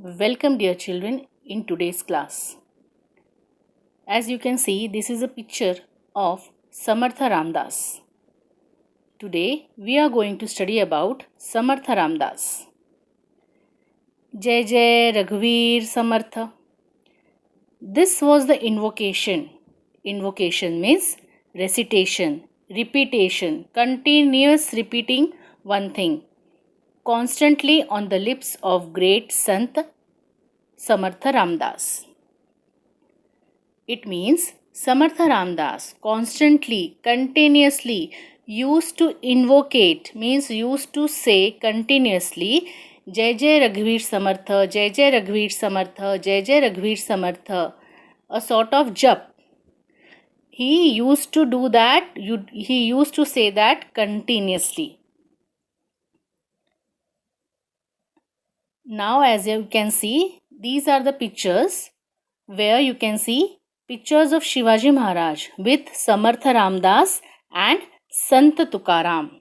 Welcome, dear children, in today's class. As you can see, this is a picture of Samartha Ramdas. Today, we are going to study about Samartha Ramdas. Jai Jai Raghuveer Samartha. This was the invocation. Invocation means recitation, repetition, continuous repeating one thing, constantly on the lips of great Sant Samartha Ramdas. It means Samartha Ramdas constantly, continuously used to invocate, means used to say continuously, Jai Jai Raghuveer Samartha, Jai Jai Raghuveer Samartha, Jai Jai Raghuveer Samartha, a sort of jap. He used to do that, he used to say that continuously. Now, as you can see, these are the pictures where you can see pictures of Shivaji Maharaj with Samartha Ramdas and Sant Tukaram.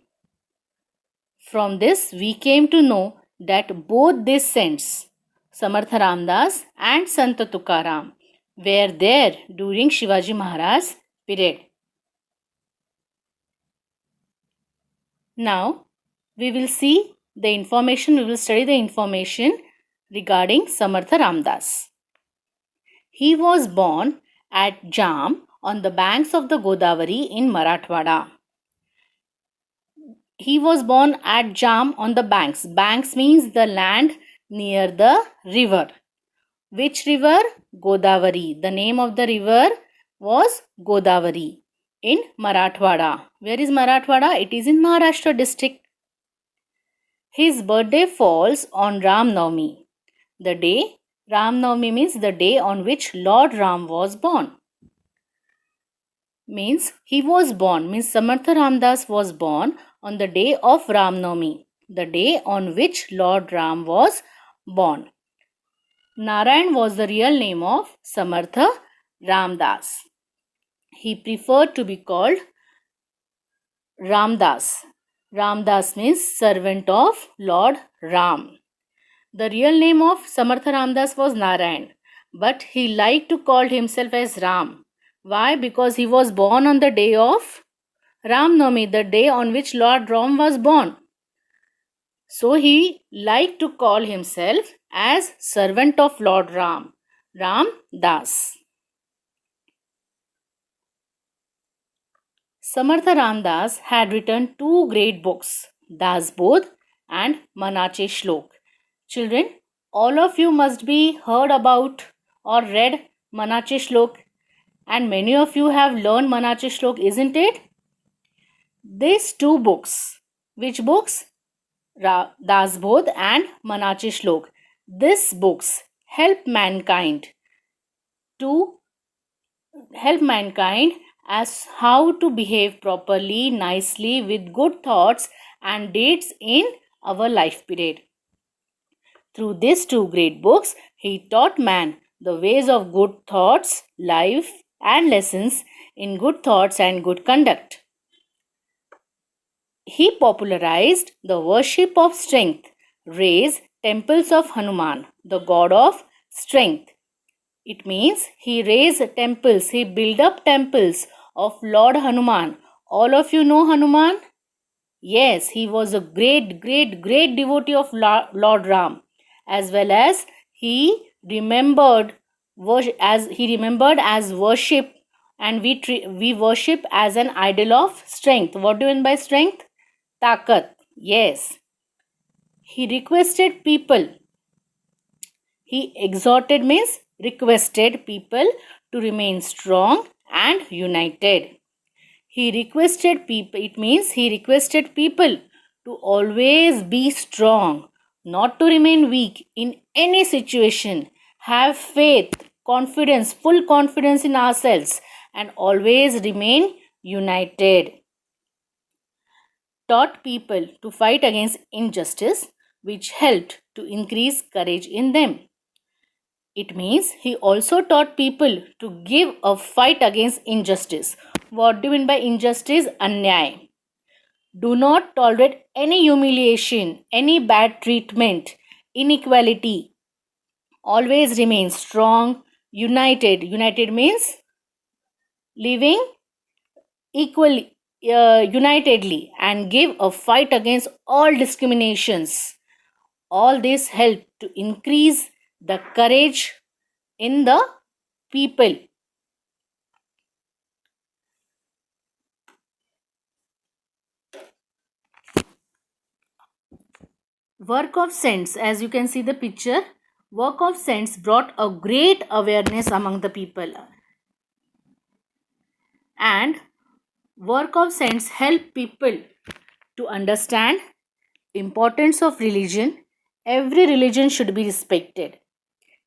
From this, we came to know that both these saints, Samartha Ramdas and Sant Tukaram, were there during Shivaji Maharaj's period. Now, we will study the information regarding Samartha Ramdas. He was born at Jam on the banks of the Godavari in Marathwada. He was born at Jam on the banks. Banks means the land near the river. Which river? Godavari. The name of the river was Godavari in Marathwada. Where is Marathwada? It is in Maharashtra district. His birthday falls on Ram Navami. The day Ram Navami means the day on which Lord Ram was born. Means he was born, means Samartha Ramdas was born on the day of Ram Navami, the day on which Lord Ram was born. Narayan was the real name of Samartha Ramdas. He preferred to be called Ramdas. Ramdas means servant of Lord Ram. The real name of Samartha Ramdas was Narayan, but he liked to call himself as Ram. Why? Because he was born on the day of Ram Navami, the day on which Lord Ram was born. So he liked to call himself as servant of Lord Ram, Ram Das. Samartha Ramdas had written two great books, Das Bodh and Manache Shlok. Children, all of you must be heard about or read Manache Shlok, and many of you have learned Manache Shlok, isn't it? These two books, which books? Das Bodh and Manache Shlok. These books help mankind as how to behave properly, nicely, with good thoughts and deeds in our life period. Through these two great books, he taught man the ways of good thoughts, life, and lessons in good thoughts and good conduct. He popularized the worship of strength, raised temples of Hanuman, the god of strength. It means he raised temples, he built up temples of Lord Hanuman. All of you know Hanuman? Yes, he was a great devotee of Lord Ram, as well as he remembered as worship, and we worship as an idol of strength. What do you mean by strength? Takat. Yes. He requested people. He exhorted means requested people to remain strong and united. He requested people, it means he requested people to always be strong, not to remain weak in any situation. Have faith, confidence, full confidence in ourselves, and always remain united. Taught people to fight against injustice, which helped to increase courage in them. It means he also taught people to give a fight against injustice. What do you mean by injustice? Anyay. Do not tolerate any humiliation, any bad treatment, inequality. always remain strong, united. United means living equally, unitedly, and give a fight against all discriminations. All this help to increase the courage in the people. Work of Saints, as you can see the picture, work of Saints brought a great awareness among the people, and work of Saints help people to understand importance of religion. Every religion should be respected.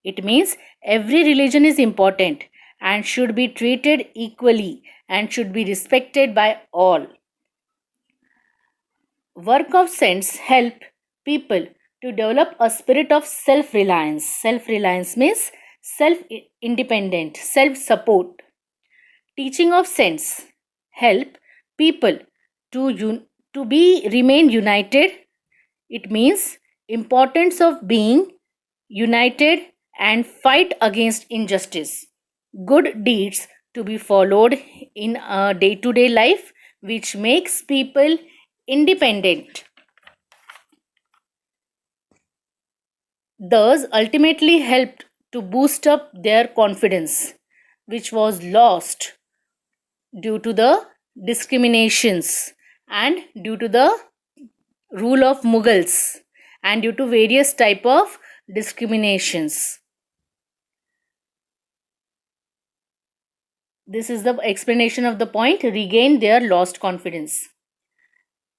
It means every religion is important and should be treated equally and should be respected by all. Work of saints help people to develop a spirit of self-reliance. Self-reliance means self-independent, self-support. Teaching of saints help people to be remain united. It means importance of being united and fight against injustice. Good deeds to be followed in a day-to-day life, which makes people independent. Thus, ultimately helped to boost up their confidence, which was lost due to the discriminations and due to the rule of Mughals and due to various type of discriminations. This is the explanation of the point, regain their lost confidence.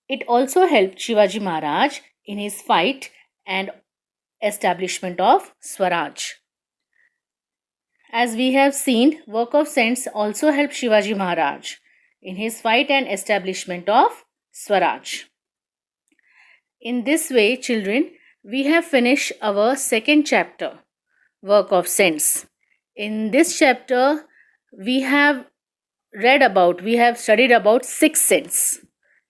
It also helped Shivaji Maharaj in his fight and establishment of Swaraj. As we have seen, work of saints also helped Shivaji Maharaj in his fight and establishment of Swaraj. In this way, children, we have finished our second chapter, work of saints. In this chapter, we have studied about 6 saints,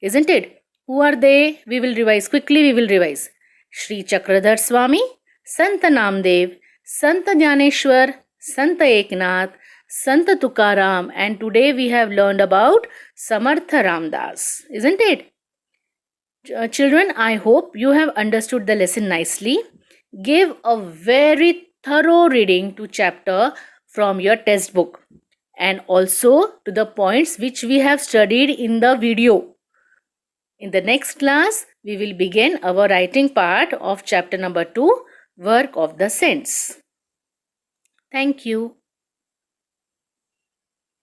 isn't it? Who are they? We will revise quickly. We will revise. Shri Chakradhar Swami, Sant Namdev, Sant Jnaneshwar, Sant Eknath, Sant Tukaram, and today we have learned about Samartha Ramdas, isn't it? Children, I hope you have understood the lesson nicely. Give a very thorough reading to chapter from your textbook and also to the points which we have studied in the video. In the next class, we will begin our writing part of chapter number 2, Work of the Saints. Thank you.